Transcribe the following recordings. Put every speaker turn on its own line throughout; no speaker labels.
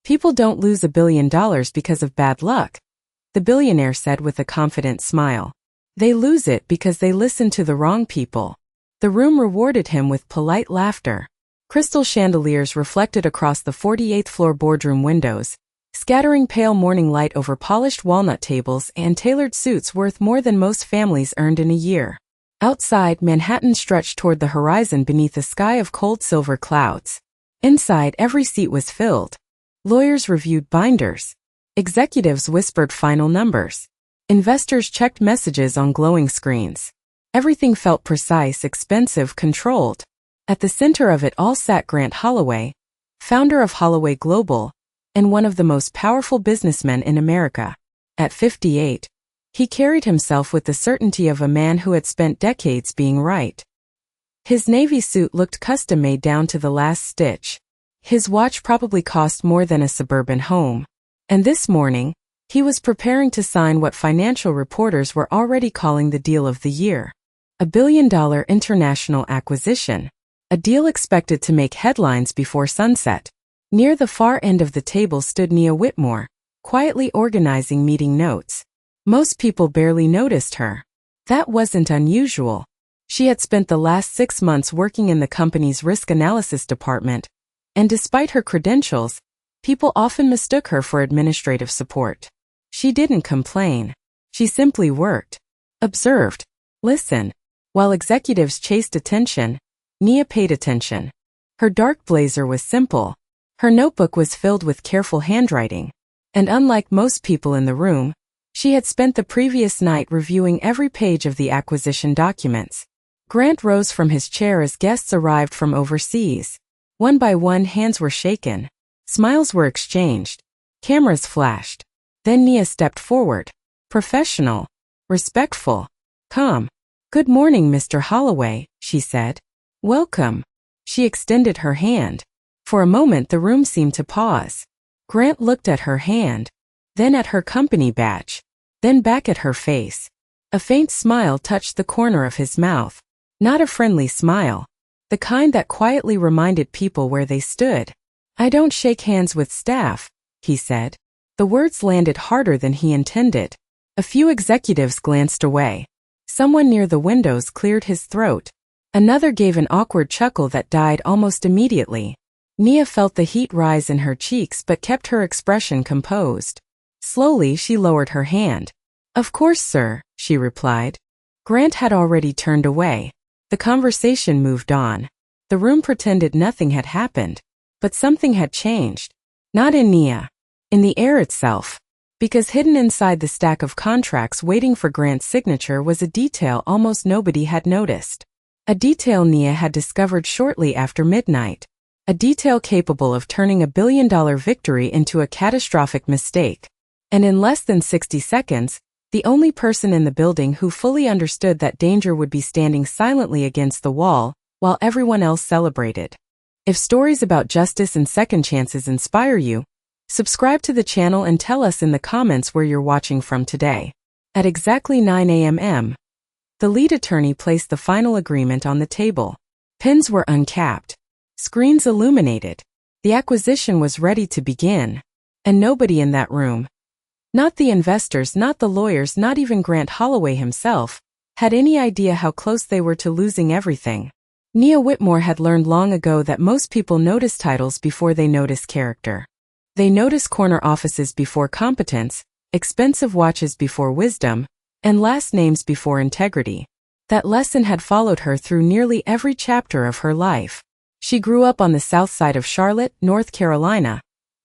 People don't lose $1 billion because of bad luck, the billionaire said with a confident smile. They lose it because they listen to the wrong people. The room rewarded him with polite laughter. Crystal chandeliers reflected across the 48th floor boardroom windows, scattering pale morning light over polished walnut tables and tailored suits worth more than most families earned in a year. Outside, Manhattan stretched toward the horizon beneath a sky of cold silver clouds. Inside, every seat was filled. Lawyers reviewed binders. Executives whispered final numbers. Investors checked messages on glowing screens. Everything felt precise, expensive, controlled. At the center of it all sat Grant Holloway, founder of Holloway Global, and one of the most powerful businessmen in America. At 58, he carried himself with the certainty of a man who had spent decades being right. His navy suit looked custom-made down to the last stitch. His watch probably cost more than a suburban home. And this morning, he was preparing to sign what financial reporters were already calling the deal of the year. $1 billion international acquisition. A deal expected to make headlines before sunset. Near the far end of the table stood Nia Whitmore, quietly organizing meeting notes. Most people barely noticed her. That wasn't unusual. She had spent the last 6 months working in the company's risk analysis department, and despite her credentials, people often mistook her for administrative support. She didn't complain. She simply worked. Observed. Listened. While executives chased attention, Nia paid attention. Her dark blazer was simple. Her notebook was filled with careful handwriting. And unlike most people in the room, she had spent the previous night reviewing every page of the acquisition documents. Grant rose from his chair as guests arrived from overseas. One by one, hands were shaken. Smiles were exchanged. Cameras flashed. Then Nia stepped forward. Professional. Respectful. Calm. "Good morning, Mr. Holloway," she said. "Welcome." She extended her hand. For a moment the room seemed to pause. Grant looked at her hand, then at her company badge, then back at her face. A faint smile touched the corner of his mouth. Not a friendly smile. The kind that quietly reminded people where they stood. "I don't shake hands with staff," he said. The words landed harder than he intended. A few executives glanced away. Someone near the windows cleared his throat. Another gave an awkward chuckle that died almost immediately. Nia felt the heat rise in her cheeks but kept her expression composed. Slowly she lowered her hand. "Of course, sir," she replied. Grant had already turned away. The conversation moved on. The room pretended nothing had happened. But something had changed. Not in Nia. In the air itself. Because hidden inside the stack of contracts waiting for Grant's signature was a detail almost nobody had noticed. A detail Nia had discovered shortly after midnight. A detail capable of turning $1 billion victory into a catastrophic mistake. And in less than 60 seconds, the only person in the building who fully understood that danger would be standing silently against the wall, while everyone else celebrated. If stories about justice and second chances inspire you, subscribe to the channel and tell us in the comments where you're watching from today. At exactly 9 a.m., the lead attorney placed the final agreement on the table. Pins were uncapped. Screens illuminated. The acquisition was ready to begin. And nobody in that room, not the investors, not the lawyers, not even Grant Holloway himself, had any idea how close they were to losing everything. Nia Whitmore had learned long ago that most people notice titles before they notice character. They notice corner offices before competence, expensive watches before wisdom, and last names before integrity. That lesson had followed her through nearly every chapter of her life. She grew up on the south side of Charlotte, North Carolina,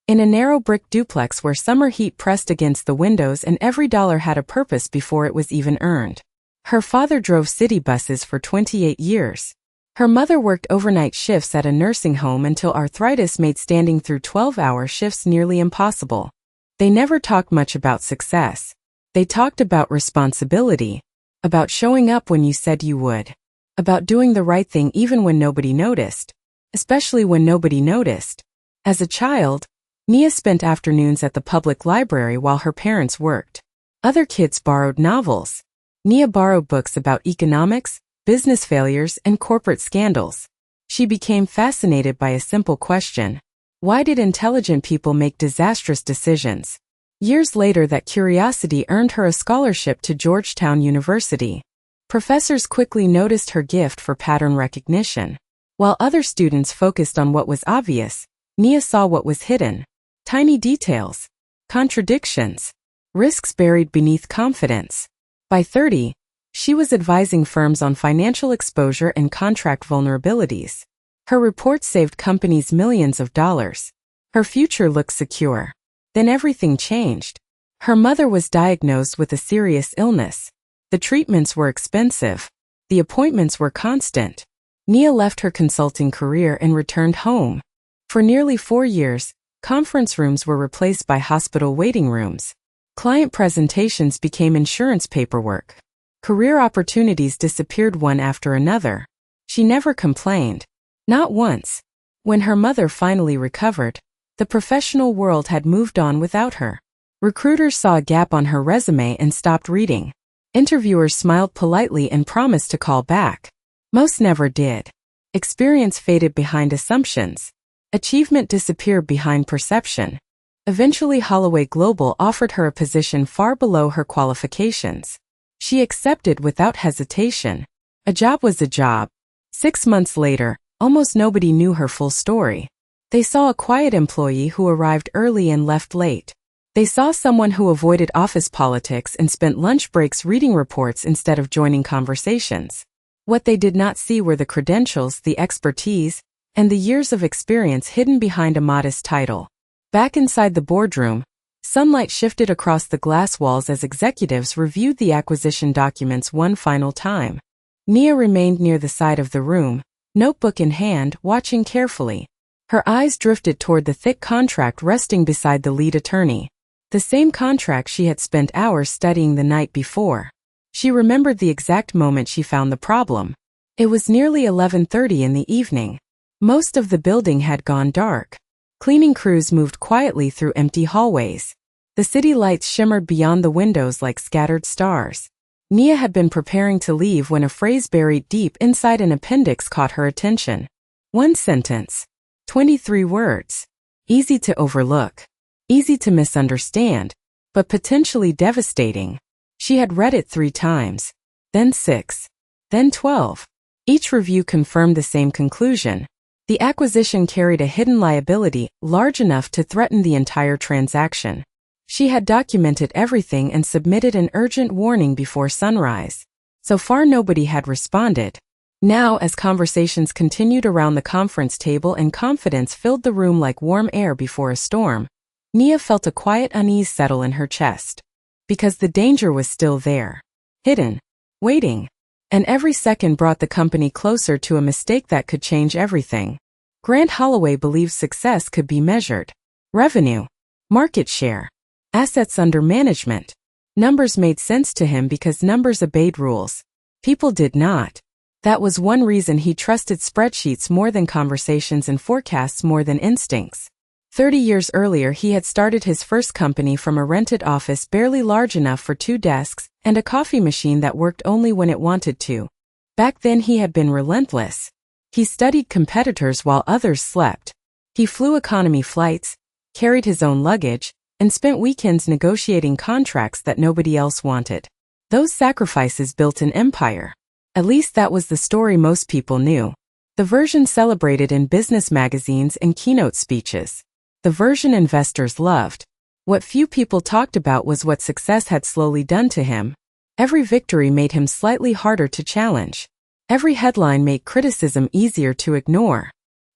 in a narrow brick duplex where summer heat pressed against the windows and every dollar had a purpose before it was even earned. Her father drove city buses for 28 years. Her mother worked overnight shifts at a nursing home until arthritis made standing through 12-hour shifts nearly impossible. They never talked much about success. They talked about responsibility, about showing up when you said you would, about doing the right thing even when nobody noticed, especially when nobody noticed. As a child, Nia spent afternoons at the public library while her parents worked. Other kids borrowed novels. Nia borrowed books about economics, business failures, and corporate scandals. She became fascinated by a simple question. Why did intelligent people make disastrous decisions? Years later, that curiosity earned her a scholarship to Georgetown University. Professors quickly noticed her gift for pattern recognition. While other students focused on what was obvious, Nia saw what was hidden. Tiny details, contradictions, risks buried beneath confidence. By 30, she was advising firms on financial exposure and contract vulnerabilities. Her reports saved companies millions of dollars. Her future looked secure. Then everything changed. Her mother was diagnosed with a serious illness. The treatments were expensive. The appointments were constant. Nia left her consulting career and returned home. For nearly 4 years, conference rooms were replaced by hospital waiting rooms. Client presentations became insurance paperwork. Career opportunities disappeared one after another. She never complained. Not once. When her mother finally recovered, the professional world had moved on without her. Recruiters saw a gap on her resume and stopped reading. Interviewers smiled politely and promised to call back. Most never did. Experience faded behind assumptions. Achievement disappeared behind perception. Eventually, Holloway Global offered her a position far below her qualifications. She accepted without hesitation. A job was a job. 6 months later, almost nobody knew her full story. They saw a quiet employee who arrived early and left late. They saw someone who avoided office politics and spent lunch breaks reading reports instead of joining conversations. What they did not see were the credentials, the expertise, and the years of experience hidden behind a modest title. Back inside the boardroom, sunlight shifted across the glass walls as executives reviewed the acquisition documents one final time. Nia remained near the side of the room, notebook in hand, watching carefully. Her eyes drifted toward the thick contract resting beside the lead attorney. The same contract she had spent hours studying the night before. She remembered the exact moment she found the problem. It was nearly 11:30 in the evening. Most of the building had gone dark. Cleaning crews moved quietly through empty hallways. The city lights shimmered beyond the windows like scattered stars. Nia had been preparing to leave when a phrase buried deep inside an appendix caught her attention. One sentence. 23 words. Easy to overlook. Easy to misunderstand. But potentially devastating. She had read it 3 times. Then 6. Then 12. Each review confirmed the same conclusion. The acquisition carried a hidden liability large enough to threaten the entire transaction. She had documented everything and submitted an urgent warning before sunrise. So far nobody had responded. Now, as conversations continued around the conference table and confidence filled the room like warm air before a storm, Nia felt a quiet unease settle in her chest. Because the danger was still there. Hidden. Waiting. And every second brought the company closer to a mistake that could change everything. Grant Holloway believed success could be measured. Revenue. Market share. Assets under management. Numbers made sense to him because numbers obeyed rules. People did not. That was one reason he trusted spreadsheets more than conversations and forecasts more than instincts. 30 years earlier, he had started his first company from a rented office barely large enough for 2 desks and a coffee machine that worked only when it wanted to. Back then he had been relentless. He studied competitors while others slept. He flew economy flights, carried his own luggage, and spent weekends negotiating contracts that nobody else wanted. Those sacrifices built an empire. At least that was the story most people knew. The version celebrated in business magazines and keynote speeches. The version investors loved. What few people talked about was what success had slowly done to him. Every victory made him slightly harder to challenge. Every headline made criticism easier to ignore.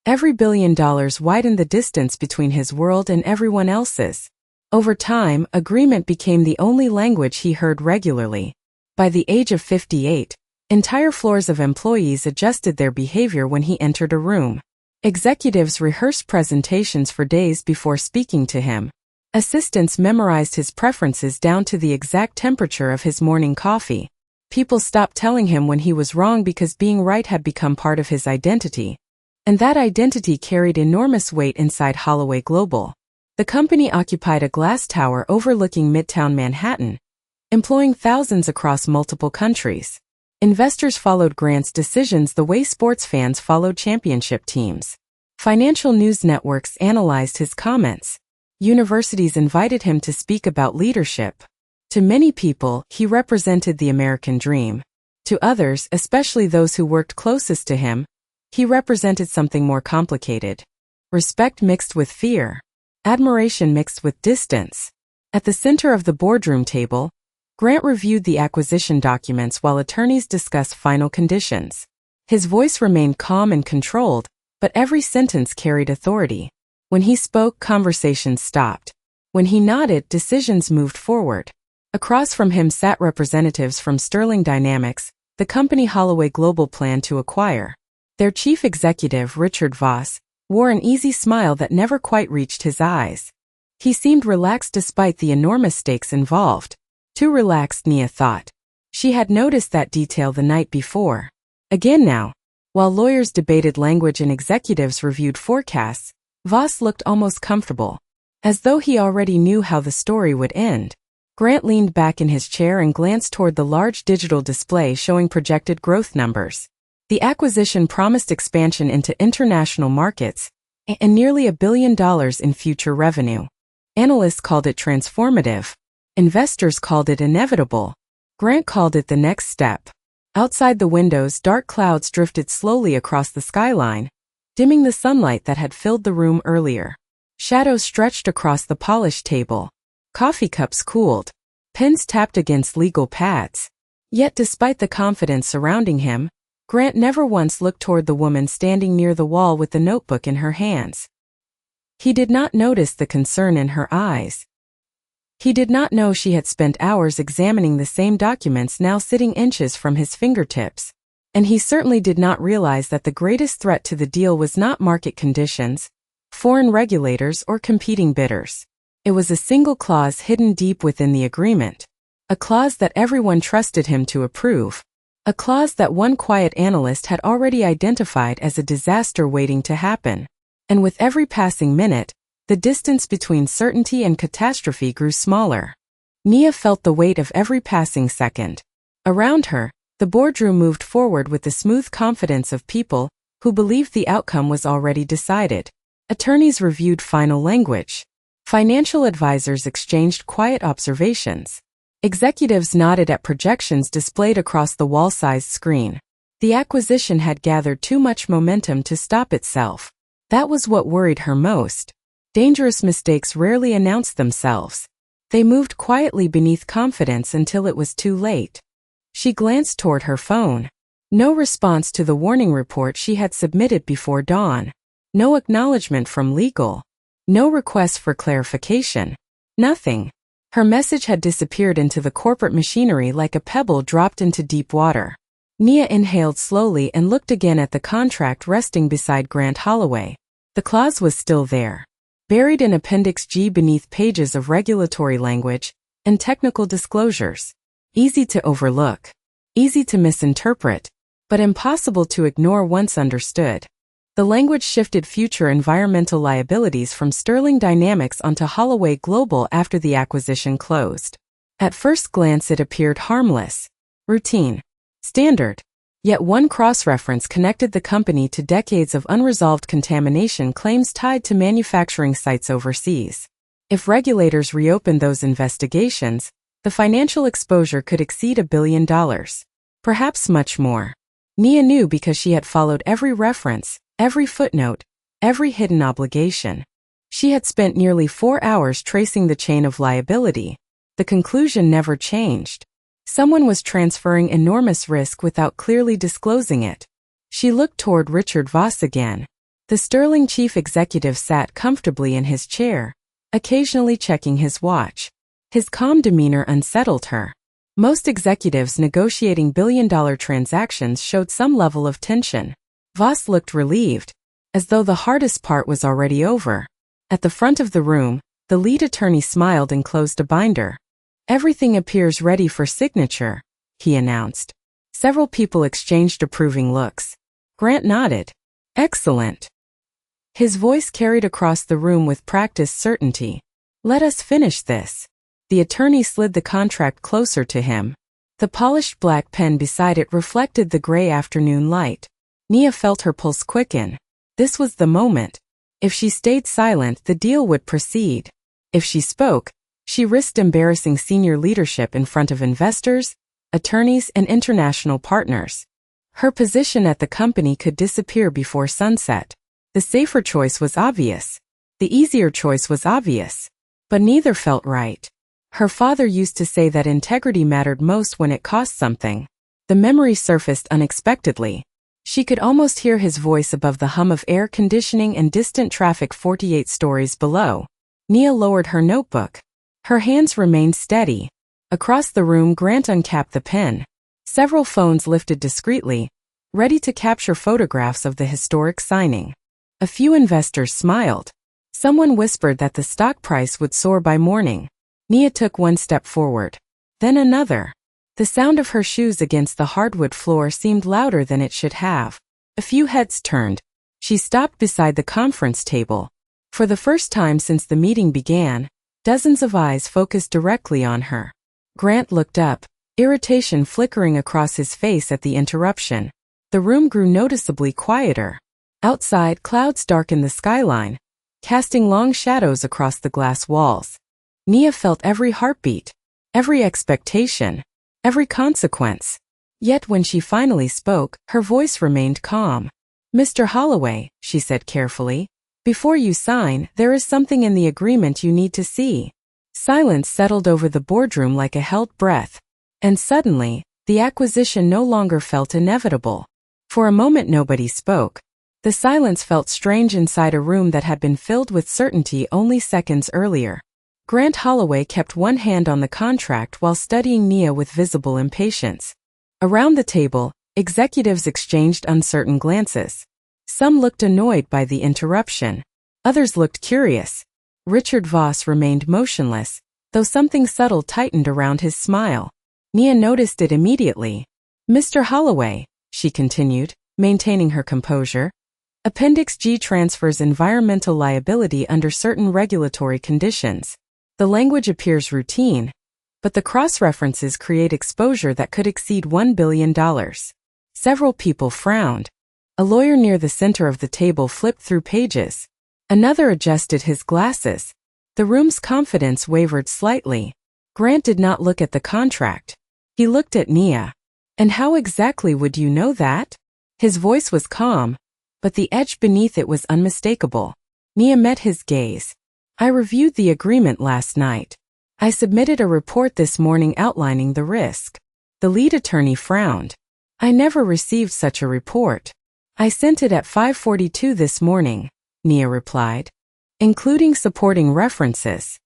Every $1 billion widened the distance between his world and everyone else's. Over time, agreement became the only language he heard regularly. By the age of 58, entire floors of employees adjusted their behavior when he entered a room. Executives rehearsed presentations for days before speaking to him. Assistants memorized his preferences down to the exact temperature of his morning coffee. People stopped telling him when he was wrong because being right had become part of his identity. And that identity carried enormous weight inside Holloway Global. The company occupied a glass tower overlooking Midtown Manhattan, employing thousands across multiple countries. Investors followed Grant's decisions the way sports fans followed championship teams. Financial news networks analyzed his comments. Universities invited him to speak about leadership. To many people, he represented the American dream. To others, especially those who worked closest to him, he represented something more complicated. Respect mixed with fear. Admiration mixed with distance. At the center of the boardroom table, Grant reviewed the acquisition documents while attorneys discussed final conditions. His voice remained calm and controlled, but every sentence carried authority. When he spoke, conversations stopped. When he nodded, decisions moved forward. Across from him sat representatives from Sterling Dynamics, the company Holloway Global planned to acquire. Their chief executive, Richard Voss, wore an easy smile that never quite reached his eyes. He seemed relaxed despite the enormous stakes involved. Too relaxed, Nia thought. She had noticed that detail the night before. Again now. While lawyers debated language and executives reviewed forecasts, Voss looked almost comfortable, as though he already knew how the story would end. Grant leaned back in his chair and glanced toward the large digital display showing projected growth numbers. The acquisition promised expansion into international markets and nearly $1 billion in future revenue. Analysts called it transformative. Investors called it inevitable. Grant called it the next step. Outside the windows, dark clouds drifted slowly across the skyline, dimming the sunlight that had filled the room earlier. Shadows stretched across the polished table. Coffee cups cooled. Pens tapped against legal pads. Yet despite the confidence surrounding him, Grant never once looked toward the woman standing near the wall with the notebook in her hands. He did not notice the concern in her eyes. He did not know she had spent hours examining the same documents now sitting inches from his fingertips. And he certainly did not realize that the greatest threat to the deal was not market conditions, foreign regulators, or competing bidders. It was a single clause hidden deep within the agreement. A clause that everyone trusted him to approve. A clause that one quiet analyst had already identified as a disaster waiting to happen. And with every passing minute, the distance between certainty and catastrophe grew smaller. Nia felt the weight of every passing second. Around her, the boardroom moved forward with the smooth confidence of people who believed the outcome was already decided. Attorneys reviewed final language. Financial advisors exchanged quiet observations. Executives nodded at projections displayed across the wall-sized screen. The acquisition had gathered too much momentum to stop itself. That was what worried her most. Dangerous mistakes rarely announced themselves. They moved quietly beneath confidence until it was too late. She glanced toward her phone. No response to the warning report she had submitted before dawn. No acknowledgement from legal. No request for clarification. Nothing. Her message had disappeared into the corporate machinery like a pebble dropped into deep water. Nia inhaled slowly and looked again at the contract resting beside Grant Holloway. The clause was still there, buried in Appendix G beneath pages of regulatory language and technical disclosures. Easy to overlook, easy to misinterpret, but impossible to ignore once understood. The language shifted future environmental liabilities from Sterling Dynamics onto Holloway Global after the acquisition closed. At first glance it appeared harmless, routine, standard. Yet one cross-reference connected the company to decades of unresolved contamination claims tied to manufacturing sites overseas. If regulators reopened those investigations, the financial exposure could exceed $1 billion. Perhaps much more. Nia knew because she had followed every reference, every footnote, every hidden obligation. She had spent nearly 4 hours tracing the chain of liability. The conclusion never changed. Someone was transferring enormous risk without clearly disclosing it. She looked toward Richard Voss again. The Sterling chief executive sat comfortably in his chair, occasionally checking his watch. His calm demeanor unsettled her. Most executives negotiating billion-dollar transactions showed some level of tension. Voss looked relieved, as though the hardest part was already over. At the front of the room, the lead attorney smiled and closed a binder. "Everything appears ready for signature," he announced. Several people exchanged approving looks. Grant nodded. "Excellent." His voice carried across the room with practiced certainty. "Let us finish this." The attorney slid the contract closer to him. The polished black pen beside it reflected the gray afternoon light. Nia felt her pulse quicken. This was the moment. If she stayed silent, the deal would proceed. If she spoke, she risked embarrassing senior leadership in front of investors, attorneys, and international partners. Her position at the company could disappear before sunset. The safer choice was obvious. The easier choice was obvious. But neither felt right. Her father used to say that integrity mattered most when it cost something. The memory surfaced unexpectedly. She could almost hear his voice above the hum of air conditioning and distant traffic 48 stories below. Nia lowered her notebook. Her hands remained steady. Across the room, Grant uncapped the pen. Several phones lifted discreetly, ready to capture photographs of the historic signing. A few investors smiled. Someone whispered that the stock price would soar by morning. Nia took one step forward. Then another. The sound of her shoes against the hardwood floor seemed louder than it should have. A few heads turned. She stopped beside the conference table. For the first time since the meeting began, dozens of eyes focused directly on her. Grant looked up, irritation flickering across his face at the interruption. The room grew noticeably quieter. Outside, clouds darkened the skyline, casting long shadows across the glass walls. Nia felt every heartbeat, every expectation, every consequence. Yet when she finally spoke, her voice remained calm. "Mr. Holloway," she said carefully, "before you sign, there is something in the agreement you need to see." Silence settled over the boardroom like a held breath. And suddenly, the acquisition no longer felt inevitable. For a moment nobody spoke. The silence felt strange inside a room that had been filled with certainty only seconds earlier. Grant Holloway kept one hand on the contract while studying Nia with visible impatience. Around the table, executives exchanged uncertain glances. Some looked annoyed by the interruption. Others looked curious. Richard Voss remained motionless, though something subtle tightened around his smile. Nia noticed it immediately. "Mr. Holloway," she continued, maintaining her composure, "Appendix G transfers environmental liability under certain regulatory conditions. The language appears routine, but the cross-references create exposure that could exceed $1 billion. Several people frowned. A lawyer near the center of the table flipped through pages. Another adjusted his glasses. The room's confidence wavered slightly. Grant did not look at the contract. He looked at Nia. "And how exactly would you know that?" His voice was calm, but the edge beneath it was unmistakable. Nia met his gaze. "I reviewed the agreement last night. I submitted a report this morning outlining the risk." The lead attorney frowned. "I never received such a report." "I sent it at 5:42 this morning," Nia replied, "including supporting references."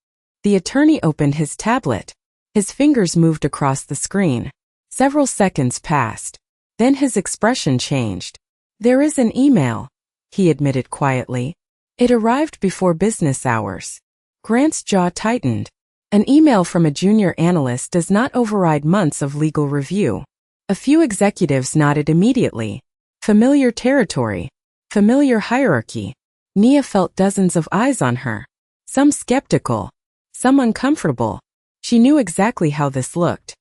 The attorney opened his tablet. His fingers moved across the screen. Several seconds passed. Then his expression changed. "There is an email," he admitted quietly. "It arrived before business hours." Grant's jaw tightened. An email from a junior analyst does not override months of legal review. A few executives nodded immediately. Familiar territory. Familiar hierarchy. Nia felt dozens of eyes on her. Some skeptical. Some uncomfortable. She knew exactly how this looked.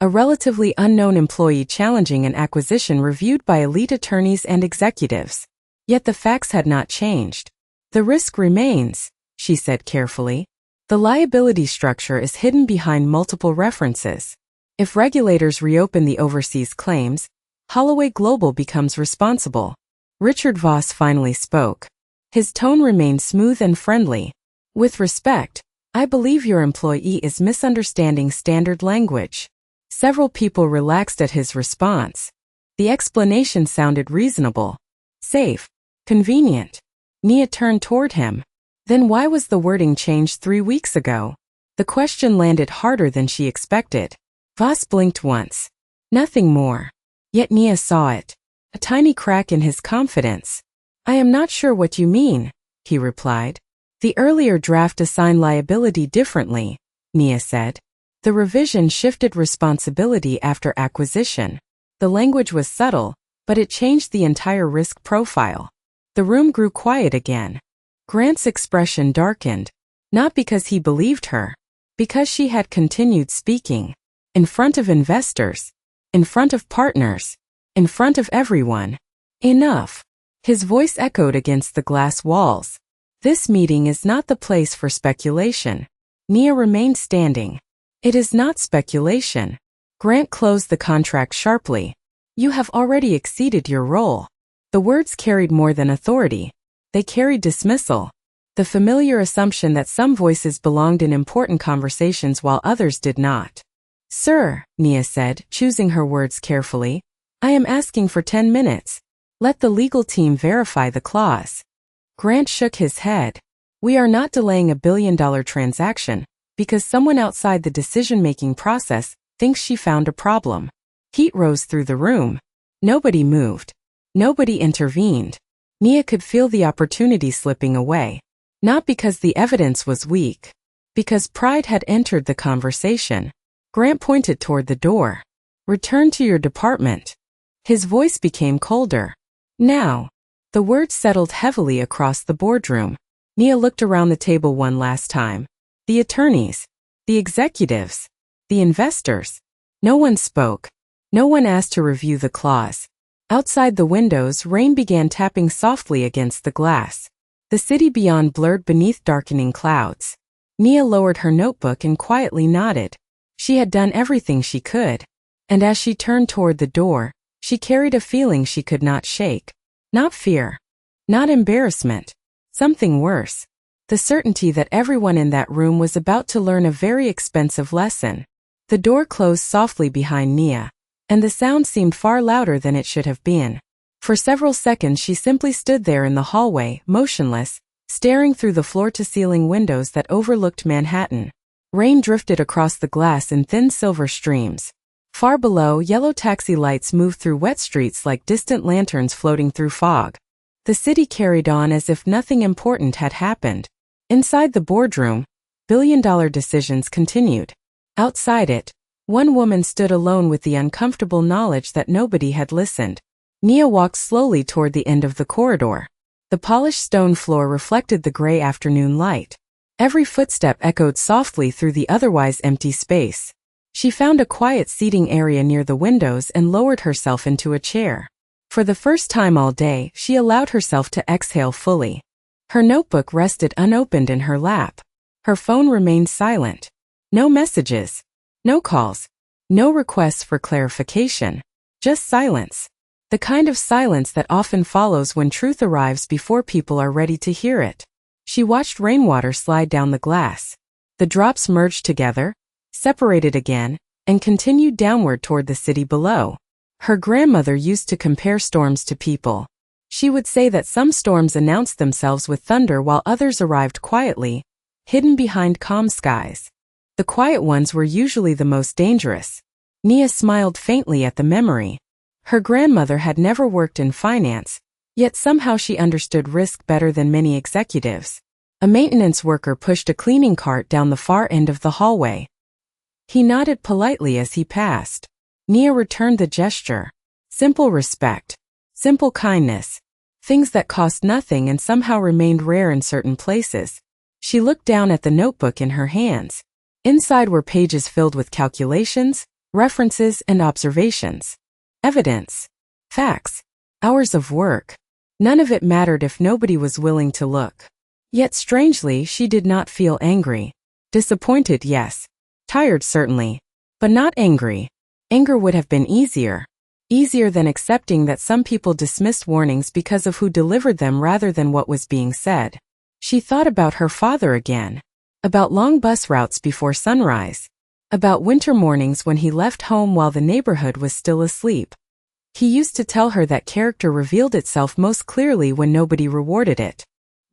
A relatively unknown employee challenging an acquisition reviewed by elite attorneys and executives. Yet the facts had not changed. "The risk remains," she said carefully. "The liability structure is hidden behind multiple references. If regulators reopen the overseas claims, Holloway Global becomes responsible." Richard Voss finally spoke. His tone remained smooth and friendly. "With respect, I believe your employee is misunderstanding standard language." Several people relaxed at his response. The explanation sounded reasonable. Safe. Convenient. Nia turned toward him. Then why was the wording changed 3 weeks ago? The question landed harder than she expected. Voss blinked once. Nothing more. Yet Nia saw it. A tiny crack in his confidence. "I am not sure what you mean," he replied. "The earlier draft assigned liability differently," Nia said. "The revision shifted responsibility after acquisition. The language was subtle, but it changed the entire risk profile." The room grew quiet again. Grant's expression darkened, not because he believed her, because she had continued speaking. In front of investors, in front of partners, in front of everyone. "Enough," His voice echoed against the glass walls. This meeting is not the place for speculation. Nia remained standing. It is not speculation. Grant closed the contract sharply. You have already exceeded your role. The words carried more than authority. They carried dismissal. The familiar assumption that some voices belonged in important conversations while others did not. Sir, Nia said, choosing her words carefully, I am asking for 10 minutes. Let the legal team verify the clause. Grant shook his head. We are not delaying a billion-dollar transaction because someone outside the decision-making process thinks she found a problem. Heat rose through the room. Nobody moved. Nobody intervened. Nia could feel the opportunity slipping away. Not because the evidence was weak. Because pride had entered the conversation. Grant pointed toward the door. Return to your department. His voice became colder. Now. The words settled heavily across the boardroom. Nia looked around the table one last time. The attorneys. The executives. The investors. No one spoke. No one asked to review the clause. Outside the windows, rain began tapping softly against the glass. The city beyond blurred beneath darkening clouds. Nia lowered her notebook and quietly nodded. She had done everything she could. And as she turned toward the door, she carried a feeling she could not shake. Not fear. Not embarrassment. Something worse. The certainty that everyone in that room was about to learn a very expensive lesson. The door closed softly behind Nia, and the sound seemed far louder than it should have been. For several seconds she simply stood there in the hallway, motionless, staring through the floor-to-ceiling windows that overlooked Manhattan. Rain drifted across the glass in thin silver streams. Far below, yellow taxi lights moved through wet streets like distant lanterns floating through fog. The city carried on as if nothing important had happened. Inside the boardroom, billion-dollar decisions continued. Outside it, one woman stood alone with the uncomfortable knowledge that nobody had listened. Nia walked slowly toward the end of the corridor. The polished stone floor reflected the gray afternoon light. Every footstep echoed softly through the otherwise empty space. She found a quiet seating area near the windows and lowered herself into a chair. For the first time all day, she allowed herself to exhale fully. Her notebook rested unopened in her lap. Her phone remained silent. No messages. No calls. No requests for clarification. Just silence. The kind of silence that often follows when truth arrives before people are ready to hear it. She watched rainwater slide down the glass. The drops merged together, separated again, and continued downward toward the city below. Her grandmother used to compare storms to people. She would say that some storms announced themselves with thunder while others arrived quietly, hidden behind calm skies. The quiet ones were usually the most dangerous. Nia smiled faintly at the memory. Her grandmother had never worked in finance, yet somehow she understood risk better than many executives. A maintenance worker pushed a cleaning cart down the far end of the hallway. He nodded politely as he passed. Nia returned the gesture. Simple respect. Simple kindness. Things that cost nothing and somehow remained rare in certain places. She looked down at the notebook in her hands. Inside were pages filled with calculations, references, and observations. Evidence. Facts. Hours of work. None of it mattered if nobody was willing to look. Yet strangely, she did not feel angry. Disappointed, yes. Tired, certainly. But not angry. Anger would have been easier. Easier than accepting that some people dismissed warnings because of who delivered them rather than what was being said. She thought about her father again. About long bus routes before sunrise. About winter mornings when he left home while the neighborhood was still asleep. He used to tell her that character revealed itself most clearly when nobody rewarded it.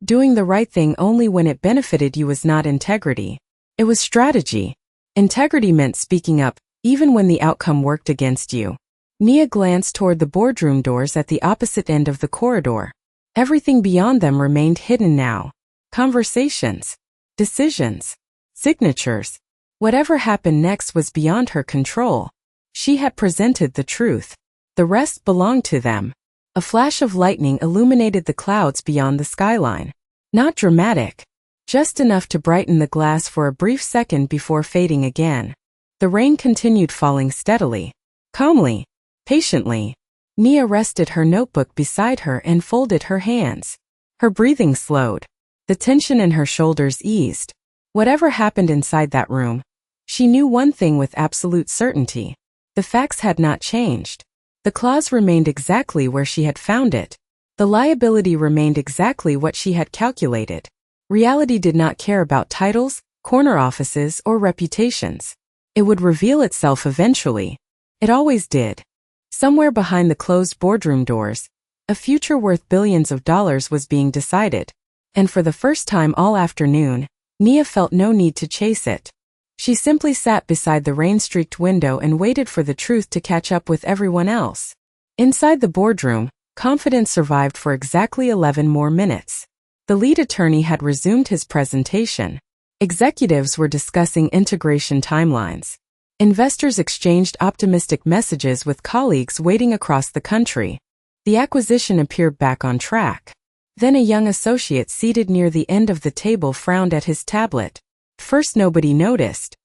Doing the right thing only when it benefited you was not integrity. It was strategy. Integrity meant speaking up, even when the outcome worked against you. Nia glanced toward the boardroom doors at the opposite end of the corridor. Everything beyond them remained hidden now. Conversations. Decisions. Signatures. Whatever happened next was beyond her control. She had presented the truth. The rest belonged to them. A flash of lightning illuminated the clouds beyond the skyline. Not dramatic. Just enough to brighten the glass for a brief second before fading again. The rain continued falling steadily. Calmly. Patiently. Nia rested her notebook beside her and folded her hands. Her breathing slowed. The tension in her shoulders eased. Whatever happened inside that room, she knew one thing with absolute certainty. The facts had not changed. The clause remained exactly where she had found it. The liability remained exactly what she had calculated. Reality did not care about titles, corner offices, or reputations. It would reveal itself eventually. It always did. Somewhere behind the closed boardroom doors, a future worth billions of dollars was being decided. And for the first time all afternoon, Nia felt no need to chase it. She simply sat beside the rain-streaked window and waited for the truth to catch up with everyone else. Inside the boardroom, confidence survived for exactly 11 more minutes. The lead attorney had resumed his presentation. Executives were discussing integration timelines. Investors exchanged optimistic messages with colleagues waiting across the country. The acquisition appeared back on track. Then a young associate seated near the end of the table frowned at his tablet. First, nobody noticed.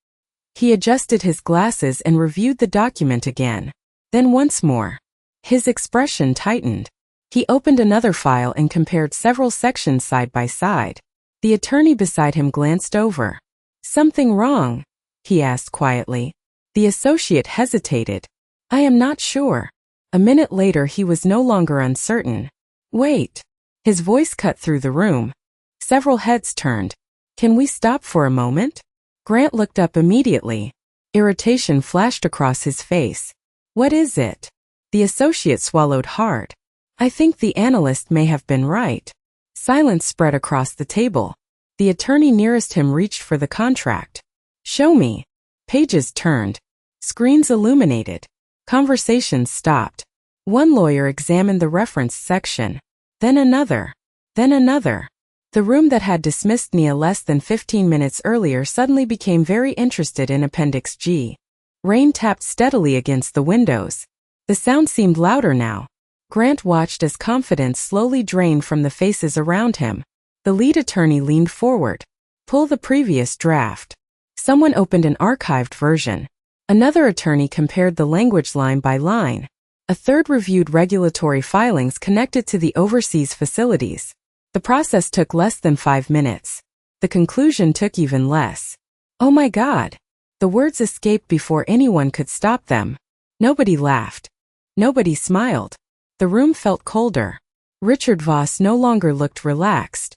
He adjusted his glasses and reviewed the document again. Then once more. His expression tightened. He opened another file and compared several sections side by side. The attorney beside him glanced over. "Something wrong?" he asked quietly. The associate hesitated. "I am not sure." A minute later he was no longer uncertain. "Wait." His voice cut through the room. Several heads turned. "Can we stop for a moment?" Grant looked up immediately. Irritation flashed across his face. "What is it?" The associate swallowed hard. "I think the analyst may have been right." Silence spread across the table. The attorney nearest him reached for the contract. "Show me." Pages turned. Screens illuminated. Conversations stopped. One lawyer examined the reference section. Then another. Then another. The room that had dismissed Nia less than 15 minutes earlier suddenly became very interested in Appendix G. Rain tapped steadily against the windows. The sound seemed louder now. Grant watched as confidence slowly drained from the faces around him. The lead attorney leaned forward. "Pull the previous draft." Someone opened an archived version. Another attorney compared the language line by line. A third reviewed regulatory filings connected to the overseas facilities. The process took less than 5 minutes. The conclusion took even less. "Oh my God!" The words escaped before anyone could stop them. Nobody laughed. Nobody smiled. The room felt colder. Richard Voss no longer looked relaxed.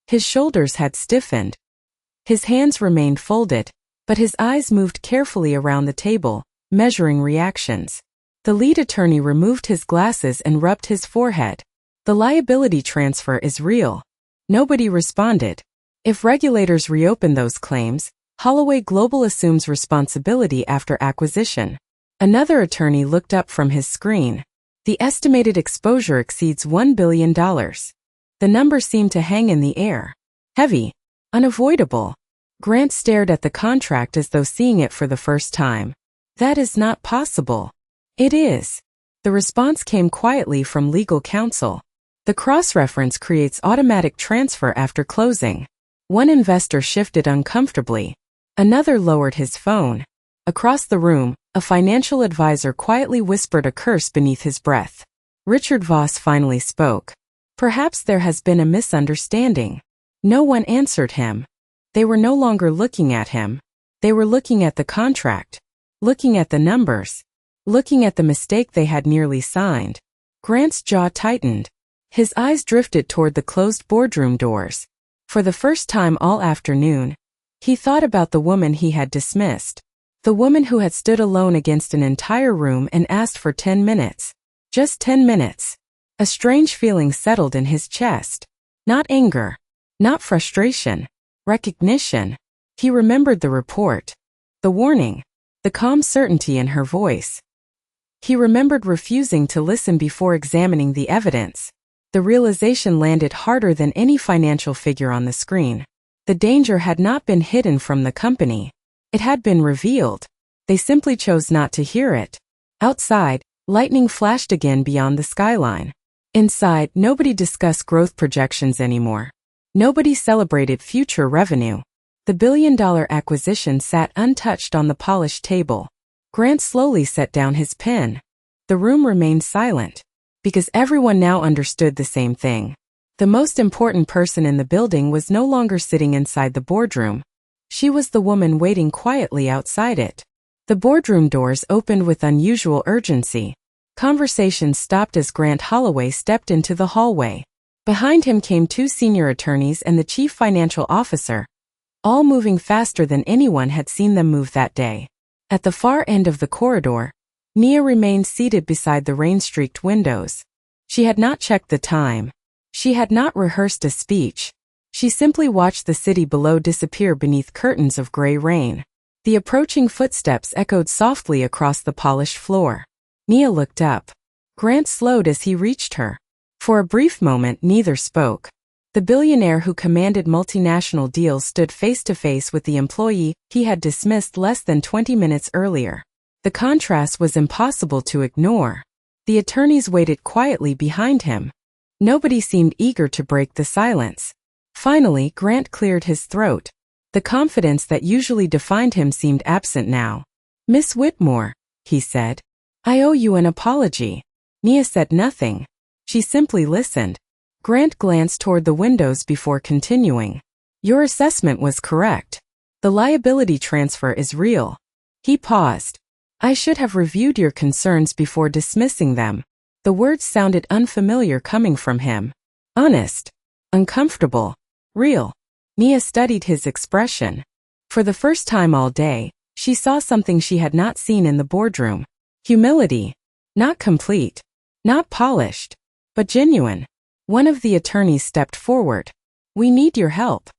His shoulders had stiffened. His hands remained folded, but his eyes moved carefully around the table, measuring reactions. The lead attorney removed his glasses and rubbed his forehead. "The liability transfer is real." Nobody responded. "If regulators reopen those claims, Holloway Global assumes responsibility after acquisition." Another attorney looked up from his screen. "The estimated exposure exceeds $1 billion. The number seemed to hang in the air. Heavy. Unavoidable." Grant stared at the contract as though seeing it for the first time. "That is not possible." "It is." The response came quietly from legal counsel. "The cross-reference creates automatic transfer after closing." One investor shifted uncomfortably. Another lowered his phone. Across the room, a financial advisor quietly whispered a curse beneath his breath. Richard Voss finally spoke. "Perhaps there has been a misunderstanding." No one answered him. They were no longer looking at him. They were looking at the contract. Looking at the numbers. Looking at the mistake they had nearly signed. Grant's jaw tightened. His eyes drifted toward the closed boardroom doors. For the first time all afternoon, he thought about the woman he had dismissed. The woman who had stood alone against an entire room and asked for 10 minutes. Just 10 minutes. A strange feeling settled in his chest. Not anger. Not frustration. Recognition. He remembered the report. The warning. The calm certainty in her voice. He remembered refusing to listen before examining the evidence. The realization landed harder than any financial figure on the screen. The danger had not been hidden from the company. It had been revealed. They simply chose not to hear it. Outside, lightning flashed again beyond the skyline. Inside, nobody discussed growth projections anymore. Nobody celebrated future revenue. The billion-dollar acquisition sat untouched on the polished table. Grant slowly set down his pen. The room remained silent, because everyone now understood the same thing. The most important person in the building was no longer sitting inside the boardroom. She was the woman waiting quietly outside it. The boardroom doors opened with unusual urgency. Conversations stopped as Grant Holloway stepped into the hallway. Behind him came two senior attorneys and the chief financial officer, all moving faster than anyone had seen them move that day. At the far end of the corridor, Nia remained seated beside the rain-streaked windows. She had not checked the time. She had not rehearsed a speech. She simply watched the city below disappear beneath curtains of gray rain. The approaching footsteps echoed softly across the polished floor. Nia looked up. Grant slowed as he reached her. For a brief moment, neither spoke. The billionaire who commanded multinational deals stood face to face with the employee he had dismissed less than 20 minutes earlier. The contrast was impossible to ignore. The attorneys waited quietly behind him. Nobody seemed eager to break the silence. Finally, Grant cleared his throat. The confidence that usually defined him seemed absent now. "Miss Whitmore," he said, "I owe you an apology." Nia said nothing. She simply listened. Grant glanced toward the windows before continuing. "Your assessment was correct. The liability transfer is real." He paused. "I should have reviewed your concerns before dismissing them." The words sounded unfamiliar coming from him. Honest. Uncomfortable. Real. Nia studied his expression. For the first time all day, she saw something she had not seen in the boardroom. Humility. Not complete. Not polished. But genuine. One of the attorneys stepped forward. "We need your help."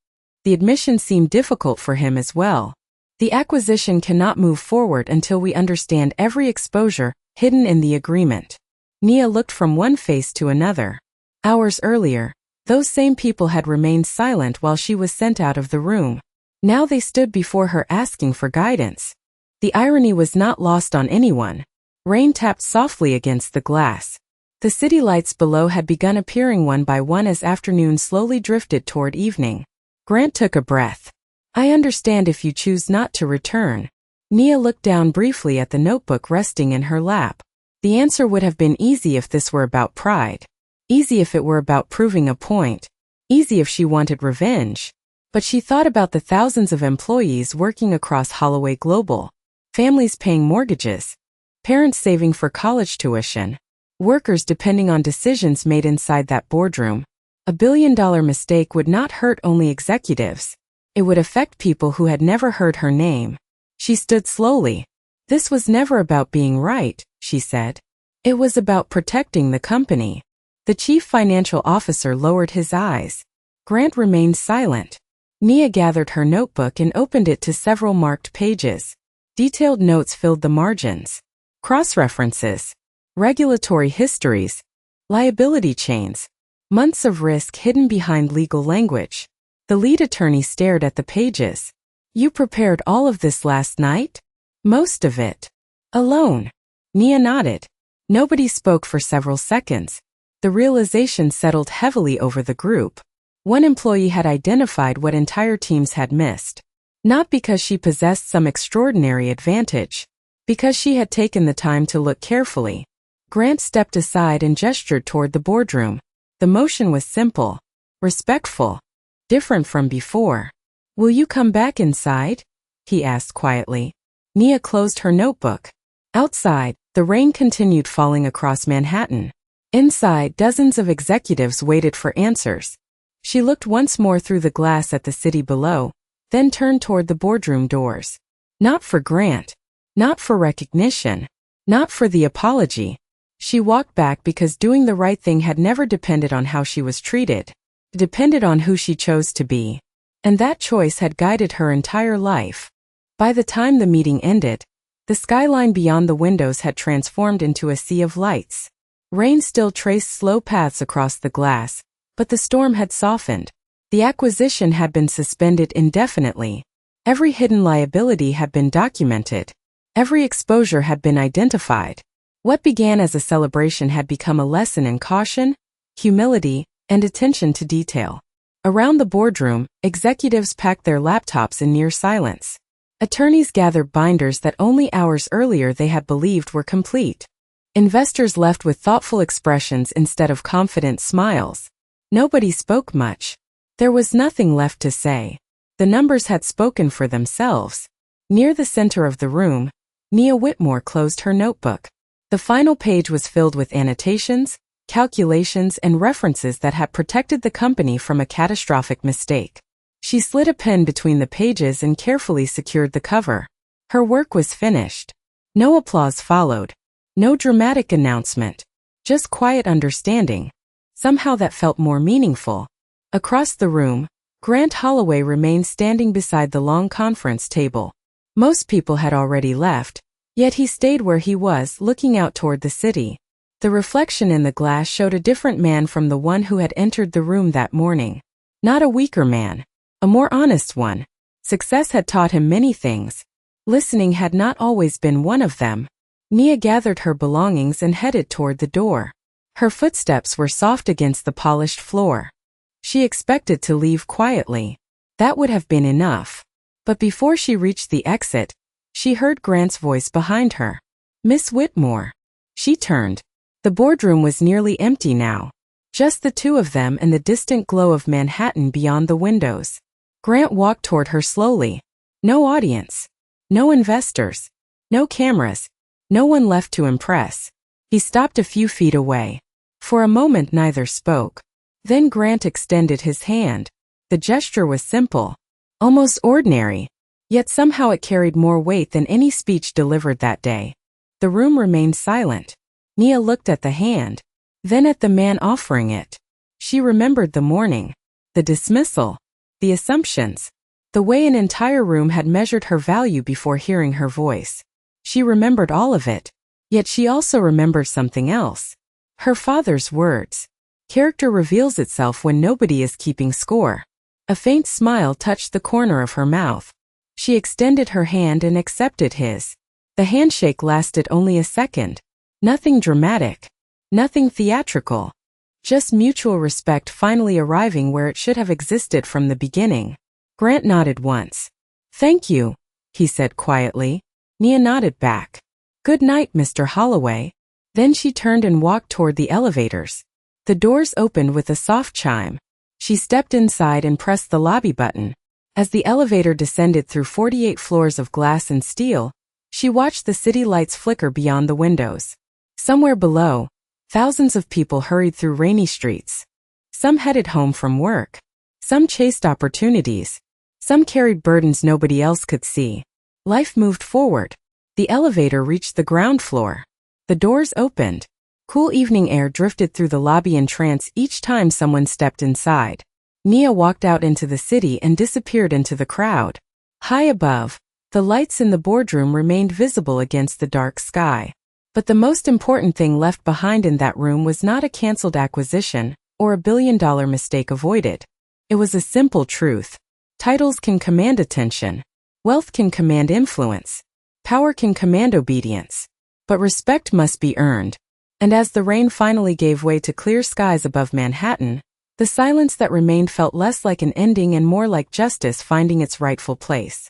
The admission seemed difficult for him as well. "The acquisition cannot move forward until we understand every exposure hidden in the agreement." Nia looked from one face to another. Hours earlier, those same people had remained silent while she was sent out of the room. Now they stood before her asking for guidance. The irony was not lost on anyone. Rain tapped softly against the glass. The city lights below had begun appearing one by one as afternoon slowly drifted toward evening. Grant took a breath. "I understand if you choose not to return." Nia looked down briefly at the notebook resting in her lap. The answer would have been easy if this were about pride. Easy if it were about proving a point. Easy if she wanted revenge. But she thought about the thousands of employees working across Holloway Global. Families paying mortgages. Parents saving for college tuition. Workers depending on decisions made inside that boardroom. $1 billion mistake would not hurt only executives. It would affect people who had never heard her name. She stood slowly. "This was never about being right," she said. "It was about protecting the company." The chief financial officer lowered his eyes. Grant remained silent. Nia gathered her notebook and opened it to several marked pages. Detailed notes filled the margins. Cross-references. Regulatory histories. Liability chains. Months of risk hidden behind legal language. The lead attorney stared at the pages. "You prepared all of this last night?" "Most of it." "Alone?" Nia nodded. Nobody spoke for several seconds. The realization settled heavily over the group. One employee had identified what entire teams had missed. Not because she possessed some extraordinary advantage. Because she had taken the time to look carefully. Grant stepped aside and gestured toward the boardroom. The motion was simple. Respectful. Different from before. "Will you come back inside?" he asked quietly. Nia closed her notebook. Outside, the rain continued falling across Manhattan. Inside, dozens of executives waited for answers. She looked once more through the glass at the city below, then turned toward the boardroom doors. Not for Grant. Not for recognition. Not for the apology. She walked back because doing the right thing had never depended on how she was treated. It depended on who she chose to be. And that choice had guided her entire life. By the time the meeting ended, the skyline beyond the windows had transformed into a sea of lights. Rain still traced slow paths across the glass, but the storm had softened. The acquisition had been suspended indefinitely. Every hidden liability had been documented. Every exposure had been identified. What began as a celebration had become a lesson in caution, humility, and attention to detail. Around the boardroom, executives packed their laptops in near silence. Attorneys gathered binders that only hours earlier they had believed were complete. Investors left with thoughtful expressions instead of confident smiles. Nobody spoke much. There was nothing left to say. The numbers had spoken for themselves. Near the center of the room, Nia Whitmore closed her notebook. The final page was filled with annotations, calculations, and references that had protected the company from a catastrophic mistake. She slid a pen between the pages and carefully secured the cover. Her work was finished. No applause followed. No dramatic announcement. Just quiet understanding. Somehow that felt more meaningful. Across the room, Grant Holloway remained standing beside the long conference table. Most people had already left, yet he stayed where he was, looking out toward the city. The reflection in the glass showed a different man from the one who had entered the room that morning. Not a weaker man. A more honest one. Success had taught him many things. Listening had not always been one of them. Nia gathered her belongings and headed toward the door. Her footsteps were soft against the polished floor. She expected to leave quietly. That would have been enough. But before she reached the exit, she heard Grant's voice behind her. "Miss Whitmore." She turned. The boardroom was nearly empty now. Just the two of them and the distant glow of Manhattan beyond the windows. Grant walked toward her slowly. No audience. No investors. No cameras. No one left to impress. He stopped a few feet away. For a moment neither spoke. Then Grant extended his hand. The gesture was simple. Almost ordinary. Yet somehow it carried more weight than any speech delivered that day. The room remained silent. Nia looked at the hand. Then at the man offering it. She remembered the morning. The dismissal. The assumptions. The way an entire room had measured her value before hearing her voice. She remembered all of it. Yet she also remembered something else. Her father's words. Character reveals itself when nobody is keeping score. A faint smile touched the corner of her mouth. She extended her hand and accepted his. The handshake lasted only a second. Nothing dramatic. Nothing theatrical. Just mutual respect finally arriving where it should have existed from the beginning. Grant nodded once. "Thank you," he said quietly. Nia nodded back. "Good night, Mr. Holloway." Then she turned and walked toward the elevators. The doors opened with a soft chime. She stepped inside and pressed the lobby button. As the elevator descended through 48 floors of glass and steel, she watched the city lights flicker beyond the windows. Somewhere below, thousands of people hurried through rainy streets. Some headed home from work. Some chased opportunities. Some carried burdens nobody else could see. Life moved forward. The elevator reached the ground floor. The doors opened. Cool evening air drifted through the lobby in trance each time someone stepped inside. Nia walked out into the city and disappeared into the crowd. High above, the lights in the boardroom remained visible against the dark sky. But the most important thing left behind in that room was not a canceled acquisition or a billion-dollar mistake avoided. It was a simple truth. Titles can command attention. Wealth can command influence. Power can command obedience. But respect must be earned. And as the rain finally gave way to clear skies above Manhattan, the silence that remained felt less like an ending and more like justice finding its rightful place.